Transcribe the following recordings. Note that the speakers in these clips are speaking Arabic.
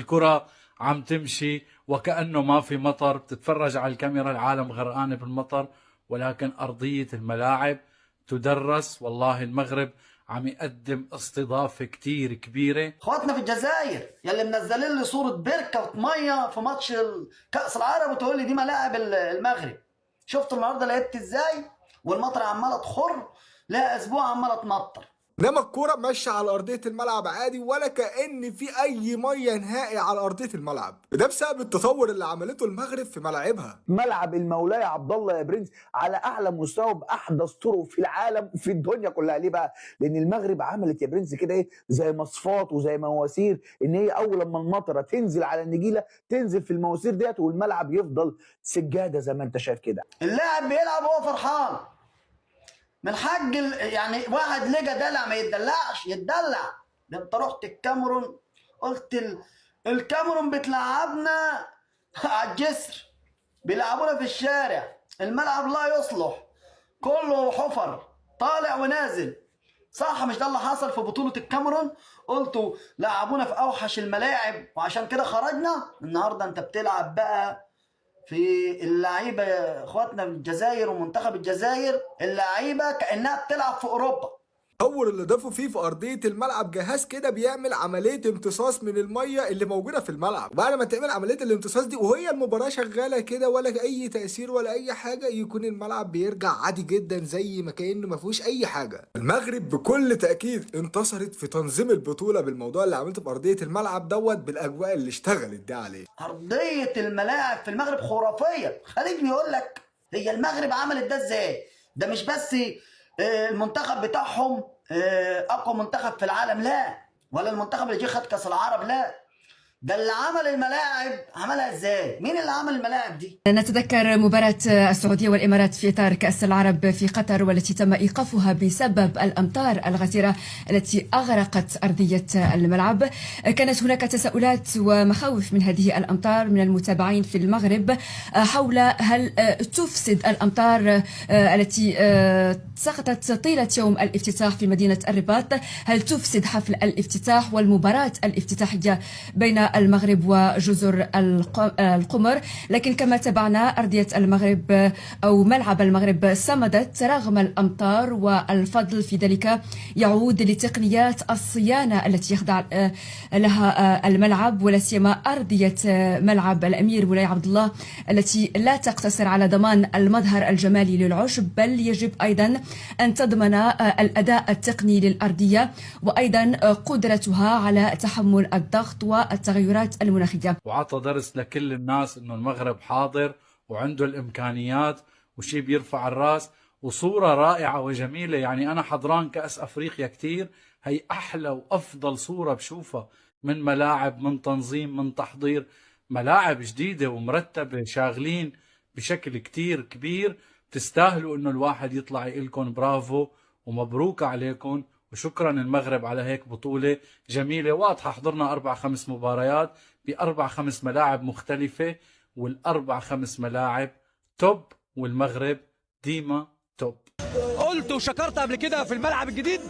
الكرة عم تمشي وكأنه ما في مطر، بتتفرج على الكاميرا العالم غرقانة بالمطر، ولكن أرضية الملاعب تدرس. والله المغرب عم يقدم استضافة كتير كبيرة. اخواتنا في الجزائر يلي منزلين لي صورة بركة مية في ماتش كأس العرب وتقول لي دي ملاعب المغرب. شفتوا النهارده لعبت ازاي؟ والمطر عمالة تخر، لها اسبوع عمالة تمطر. انما الكوره ماشيه على ارضيه الملعب عادي، ولا كأن في اي ميه نهائي على ارضيه الملعب. ده بسبب التطور اللي عملته المغرب في ملاعبها. ملعب المولاي عبد الله يا برنس على اعلى مستوى باحدث طرق في العالم في الدنيا كلها. ليه بقى؟ لان المغرب عملت يا برنس كده ايه زي مصفات وزي مواسير، ان هي اول لما المطره تنزل على النجيله تنزل في المواسير ديت والملعب يفضل سجاده زي ما انت شايف كده. اللاعب بيلعب وهو فرحان من حق يعني واحد لقى دلع ما يتدلعش يتدلع. ده انت رحت الكاميرون قلت الكاميرون بتلعبنا على الجسر، بيلعبونا في الشارع، الملعب لا يصلح، كله حفر طالع ونازل. صح مش ده اللي حصل في بطولة الكاميرون؟ قلتوا لعبونا في اوحش الملاعب وعشان كده خرجنا. النهارده انت بتلعب بقى في اللعيبه يا اخواتنا في الجزائر ومنتخب الجزائر، اللعيبه كانها بتلعب في اوروبا. التطور اللي ضافوا فيه في ارضيه الملعب جهاز كده بيعمل عمليه امتصاص من الميه اللي موجوده في الملعب، وبعد ما تعمل عمليه الامتصاص دي وهي المباراه شغاله كده ولا اي تاثير ولا اي حاجه، يكون الملعب بيرجع عادي جدا زي ما كانه ما فيهوش اي حاجه. المغرب بكل تاكيد انتصرت في تنظيم البطوله بالموضوع اللي عملته بارضيه الملعب دوت، بالاجواء اللي اشتغلت دي عليه. ارضيه الملاعب في المغرب خرافيه. خليج بيقول لك هي المغرب عملت ده ازاي؟ ده مش بس المنتخب بتاعهم اقوى منتخب في العالم، لا، ولا المنتخب اللي جه خد كاس العرب، لا، ده اللي عمل الملاعب عملها ازاي؟ مين اللي عمل الملاعب دي؟ نتذكر مباراة السعودية والإمارات في إطار كأس العرب في قطر، والتي تم إيقافها بسبب الأمطار الغزيرة التي أغرقت أرضية الملعب. كانت هناك تساؤلات ومخاوف من هذه الأمطار من المتابعين في المغرب حول هل تفسد الأمطار التي سقطت طيلة يوم الافتتاح في مدينة الرباط، هل تفسد حفل الافتتاح والمباراة الافتتاحية بين المغرب وجزر القمر. لكن كما تابعنا أرضية المغرب أو ملعب المغرب صمدت رغم الأمطار، والفضل في ذلك يعود لتقنيات الصيانة التي يخضع لها الملعب، ولا سيما أرضية ملعب الأمير مولاي عبد الله التي لا تقتصر على ضمان المظهر الجمالي للعشب، بل يجب أيضا أن تضمن الأداء التقني للأرضية وأيضا قدرتها على تحمل الضغط والتغيرات المناخية. وعطى درس لكل الناس انه المغرب حاضر وعنده الامكانيات وشي بيرفع الراس، وصورة رائعة وجميلة. يعني انا حضران كأس افريقيا كتير، هي احلى وافضل صورة بشوفها من ملاعب، من تنظيم، من تحضير. ملاعب جديدة ومرتبة، شاغلين بشكل كتير كبير. تستاهلوا انه الواحد يطلع يقلكن برافو ومبروك عليكم، وشكرا المغرب على هيك بطولة جميلة واضحة. حضرنا 4-5 مباريات ب4-5 ملاعب مختلفة، وال4-5 ملاعب توب، والمغرب ديما توب. قلت وشكرت قبل كده في الملعب الجديد،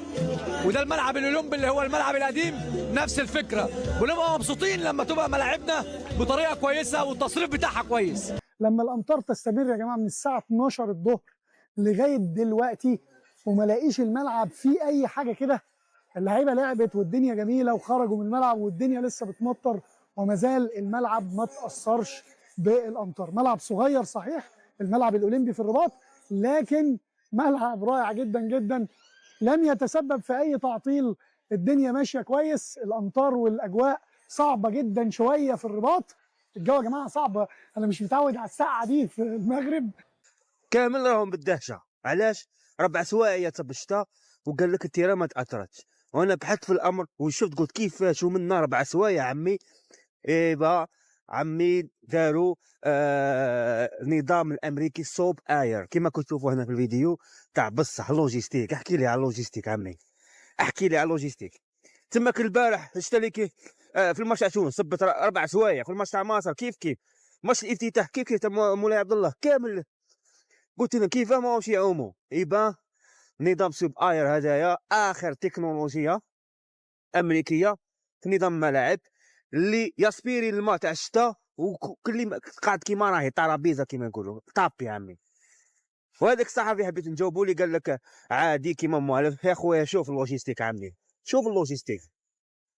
وده الملعب الاولمبي اللي هو الملعب القديم، نفس الفكرة. ونبقى مبسوطين لما تبقى ملاعبنا بطريقة كويسة والتصريف بتاعها كويس. لما الامطار تستمر يا جماعه من الساعه 12 الظهر لغايه دلوقتي وما لاقيش الملعب فيه اي حاجه كده، اللعيبه لعبت والدنيا جميله وخرجوا من الملعب والدنيا لسه بتمطر وما زال الملعب ما تاثرش بالامطار. ملعب صغير صحيح، الملعب الاولمبي في الرباط، لكن ملعب رائع جدا جدا، لم يتسبب في اي تعطيل. الدنيا ماشيه كويس. الامطار والاجواء صعبه جدا شويه في الرباط، الجو يا جماعه صعب، انا مش متعود على السقعه دي في المغرب. كامل راهم بالدهشه. علاش؟ 4 سوايع في الشتاء وقال لك التيران ما تاثرتش، وانا بحثت في الامر وشفت قلت كيفاش ومنا 4 سوايع عمي. ايبا عمي داروا النظام الامريكي سوب اير كما كتشوفوا هنا في الفيديو تاع بصح لوجيستيك. احكي لي على اللوجيستيك عمي، احكي لي على اللوجيستيك. تماك البارح اشتري كي في الماتش تاع صبت 4 سوايع في الماتش تاع مصر. كيف ماتش الافتتاح كيف تاع مولاي عبد الله كامل. قلت لهم كيف ما واش يعوموا. يبا نظام سوب اير هذايا اخر تكنولوجيا امريكيه في نظام الملاعب. اللي يسبيري الماء تاع الشتاء وكل قاعد كيما راهي طرابيزه كيما نقولوا طابي يا عمي. وهذاك الصحفي حبيت نجاوبوا لي قال لك عادي كيما موالف. يا خويا شوف اللوجيستيك عمي، شوف اللوجيستيك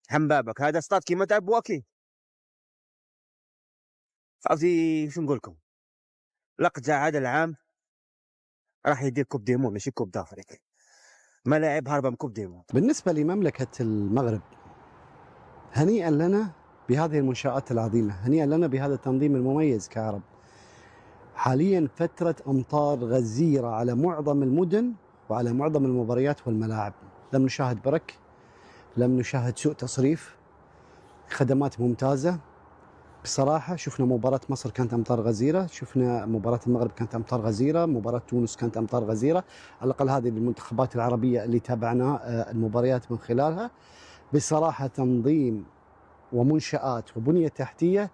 حمبابك، هذا ستاد كيما تاع بواكي. صافي شو نقول لكم، لقجع هذا العام راح يدير كوب ديمون ماشي كوب دافريقيا، ملاعب هاربه من كوب ديمون. بالنسبة لمملكة المغرب، هنيئا لنا بهذه المنشآت العظيمة، هنيئا لنا بهذا التنظيم المميز كعرب. حاليا فترة أمطار غزيرة على معظم المدن وعلى معظم المباريات والملاعب. لم نشاهد برك، لم نشاهد سوء تصريف، خدمات ممتازة بصراحة. شفنا مباراة مصر كانت أمطار غزيرة، شفنا مباراة المغرب كانت أمطار غزيرة، مباراة تونس كانت أمطار غزيرة. على الأقل هذه المنتخبات العربية اللي تابعنا المباريات من خلالها. بصراحة تنظيم ومنشآت وبنية تحتية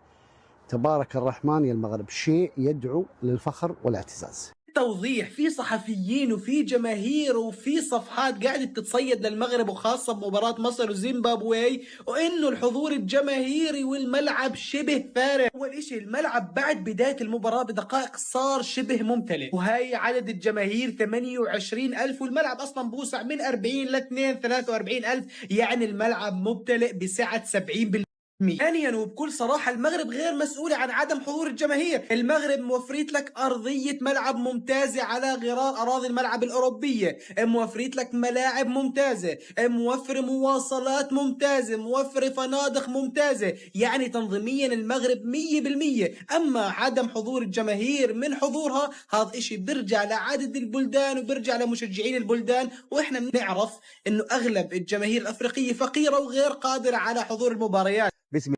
تبارك الرحمن يا المغرب، شيء يدعو للفخر والاعتزاز. توضيح، في صحفيين وفي جماهير وفي صفحات قاعدة تتصيد للمغرب وخاصة بمباراة مصر وزيمبابوي، وإنه الحضور الجماهيري والملعب شبه فارغ. أول إشي الملعب بعد بداية المباراة بدقائق صار شبه ممتلئ، وهي عدد الجماهير 28,000، والملعب أصلا بوسع من 40 ل 43,000، يعني الملعب ممتلئ بسعة 70%. ثانيا وبكل صراحة المغرب غير مسؤولة عن عدم حضور الجماهير. المغرب موفريت لك أرضية ملعب ممتازة على غرار أراضي الملعب الأوروبية، موفريت لك ملاعب ممتازة، موفر مواصلات ممتازة، موفر فنادق ممتازة، يعني تنظيميا المغرب 100%. أما عدم حضور الجماهير من حضورها هذا إشي برجع لعدد البلدان وبرجع لمشجعين البلدان، وإحنا بنعرف إنه أغلب الجماهير الأفريقية فقيرة وغير قادرة على حضور المباريات. بسم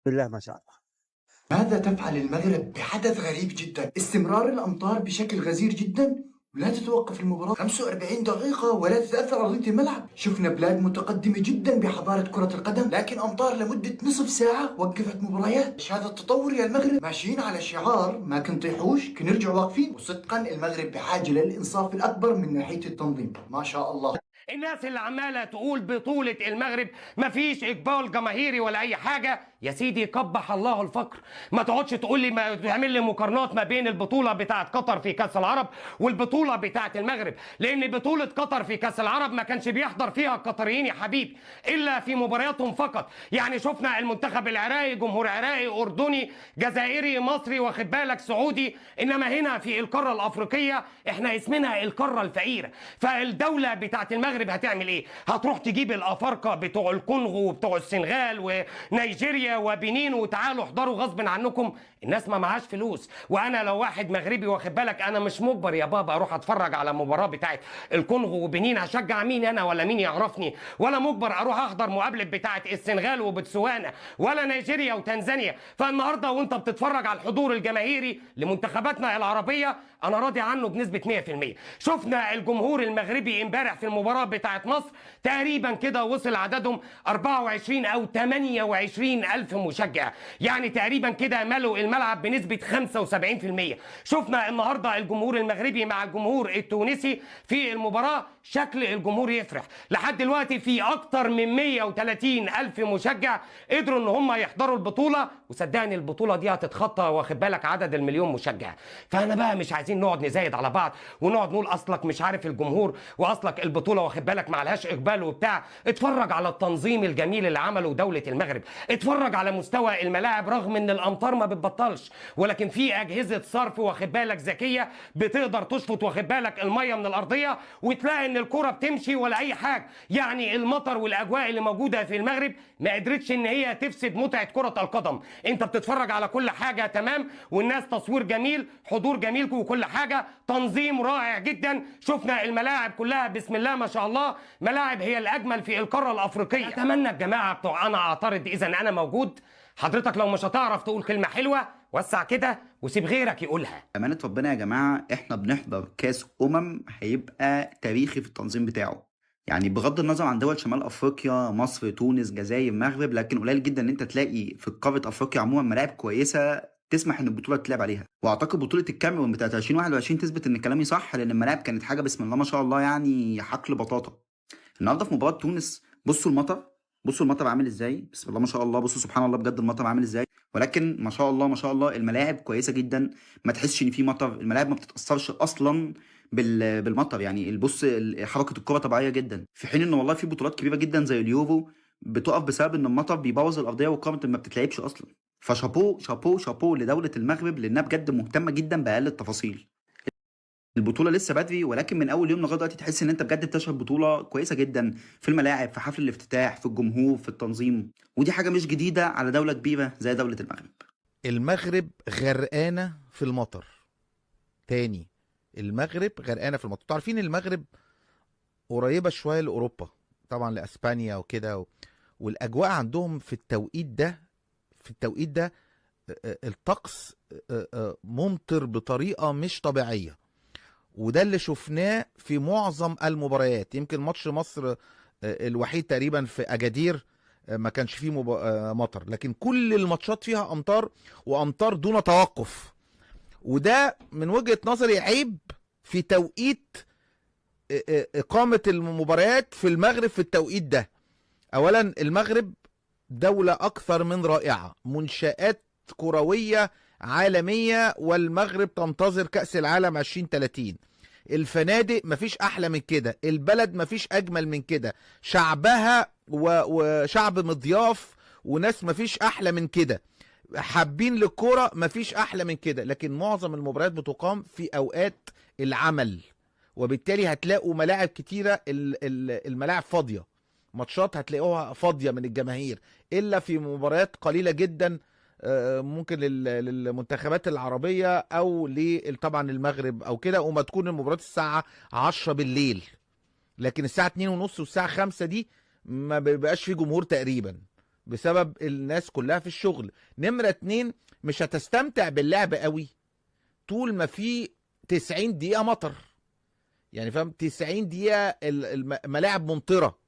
الله ما شاء الله. ماذا تفعل المغرب بحدث غريب جدا؟ استمرار الأمطار بشكل غزير جدا ولا تتوقف المباراة 45 دقيقة ولا تتأثر أرضية الملعب. شفنا بلاد متقدمة جدا بحضارة كرة القدم، لكن أمطار لمدة نصف ساعة وقفت مباريات. ايش هذا التطور يا المغرب؟ ماشيين على شعار ما كنطيحوش كنرجع واقفين. وصدقا المغرب بحاجة للإنصاف الأكبر من ناحية التنظيم. ما شاء الله. الناس اللي عماله تقول بطوله المغرب مفيش اقبال جماهيري ولا اي حاجه، يا سيدي قبح الله الفقر. ما تقعدش تقول لي، ما تعمل لي مقارنات ما بين البطوله بتاعه قطر في كاس العرب والبطوله بتاعه المغرب، لان بطوله قطر في كاس العرب ما كانش بيحضر فيها القطريين يا حبيبي الا في مبارياتهم فقط. يعني شفنا المنتخب العراقي، جمهور عراقي، اردني، جزائري، مصري، واخد بالك، سعودي. انما هنا في القاره الافريقيه احنا اسمنا القاره الفقيره. فالدوله بتاعه المغرب هتعمل ايه؟ هتروح تجيب الافارقه بتوع الكونغو وبتوع السنغال ونيجيريا وبنين وتعالوا احضروا غصب عنكم؟ الناس ما معهاش فلوس. وانا لو واحد مغربي واخد بالك انا مش مجبر يا بابا اروح اتفرج على مباراه بتاعت الكونغو وبنين، هشجع مين انا ولا مين يعرفني؟ ولا مجبر اروح احضر مقابله بتاعت السنغال وبتسوانا ولا نيجيريا وتنزانيا. فالنهارده وانت بتتفرج على الحضور الجماهيري لمنتخباتنا العربيه انا راضي عنه بنسبه 100%. شفنا الجمهور المغربي امبارح في المباراه بتاعت مصر تقريبا كده وصل عددهم 24 او 28 الف مشجع، يعني تقريبا كده ملوا الملعب بنسبه 75%. شفنا النهارده الجمهور المغربي مع الجمهور التونسي في المباراه، شكل الجمهور يفرح. لحد دلوقتي في اكتر من 130 الف مشجع قدروا ان هم يحضروا البطوله، وصدقني البطوله دي هتتخطى واخد بالك عدد المليون مشجع. فانا بقى مش عايزين نقعد نزايد على بعض ونقعد نقول اصلك مش عارف الجمهور واصلك البطوله واخد بالك معلهاش اقبال وبتاع. اتفرج على التنظيم الجميل اللي عمله دوله المغرب، اتفرج على مستوى الملاعب رغم ان الامطار ما بتبطلش، ولكن في اجهزه صرف واخد بالك ذكيه بتقدر تشفط واخد بالك الميه من الارضيه وتلاقي ان الكره بتمشي ولا اي حاجه. يعني المطر والاجواء اللي موجوده في المغرب ما قدرتش ان هي تفسد متعه كره القدم. انت بتتفرج على كل حاجه تمام، والناس تصوير جميل، حضور جميل، وكل حاجه تنظيم رائع جدا. شفنا الملاعب كلها بسم الله ما شاء الله، ملاعب هي الاجمل في القاره الافريقيه. اتمنى الجماعه بتوع انا اعترض اذا انا موجود، حضرتك لو مش هتعرف تقول كلمه حلوه وسع كده وسيب غيرك يقولها. امانه ربنا يا جماعه احنا بنحضر كاس هيبقى تاريخي في التنظيم بتاعه، يعني بغض النظر عن دول شمال افريقيا، مصر، تونس، جزائر، المغرب، لكن قليل جدا ان انت تلاقي في قاره افريقيا عموما ملاعب كويسه تسمح ان البطوله تتلعب عليها. واعتقد بطوله الكاميرون بتاعت 2021 تثبت ان كلامي صح، لان الملاعب كانت حاجه بسم الله ما شاء الله، يعني حقل بطاطا. النهارده في مباراه تونس بصوا المطر، بصوا المطر عامل ازاي، بسم الله ما شاء الله، بصوا سبحان الله بجد المطر عامل ازاي. ولكن ما شاء الله ما شاء الله الملاعب كويسه جدا، ما تحسش ان في مطر، الملاعب ما بتتاثرش اصلا بالمطر. يعني البص حركه الكره طبيعيه جدا، في حين ان والله في بطولات كبيره جدا زي اليورو بتقف بسبب ان المطر بيبوظ الارضيه والكره ما بتتلعبش اصلا. فشابو شابو شابو لدوله المغرب لانها بجد مهتمه جدا باقل التفاصيل. البطوله لسه بدري، ولكن من اول يوم لغايه دلوقتي تحس ان انت بجد بتشهد بطوله كويسه جدا في الملاعب، في حفل الافتتاح، في الجمهور، في التنظيم، ودي حاجه مش جديده على دوله كبيره زي دوله المغرب. المغرب غرقانه في المطر. تاني، المغرب غرقانه في المطر. عارفين المغرب قريبه شويه لاوروبا طبعا، لاسبانيا وكده، والاجواء عندهم في التوقيت ده الطقس ممطر بطريقه مش طبيعيه، وده اللي شفناه في معظم المباريات. يمكن ماتش مصر الوحيد تقريبا في اجادير ما كانش فيه مطر، لكن كل الماتشات فيها امطار، وامطار دون توقف. وده من وجهة نظري عيب في توقيت اقامة المباريات في المغرب في التوقيت ده. اولا المغرب دولة اكثر من رائعة، منشآت كروية عالمية، والمغرب تنتظر كأس العالم 2030. الفنادق مفيش احلى من كده، البلد مفيش اجمل من كده، شعبها وشعب مضياف وناس مفيش احلى من كده، حابين للكرة مفيش احلى من كده. لكن معظم المباريات بتقام في اوقات العمل، وبالتالي هتلاقوا ملاعب كتيرة الملاعب فاضية، ماتشات هتلاقوها فاضية من الجماهير، الا في مباريات قليلة جدا ممكن للمنتخبات العربية او طبعا المغرب او كده، وما تكون المباريات الساعة 10 بالليل. لكن الساعة 2:30 والساعة 5 دي ما بيبقاش فيه جمهور تقريبا بسبب الناس كلها في الشغل. نمرة 2، مش هتستمتع باللعب قوي طول ما في 90 دقيقة مطر، يعني فاهم، 90 دقيقة الملاعب ممطرة.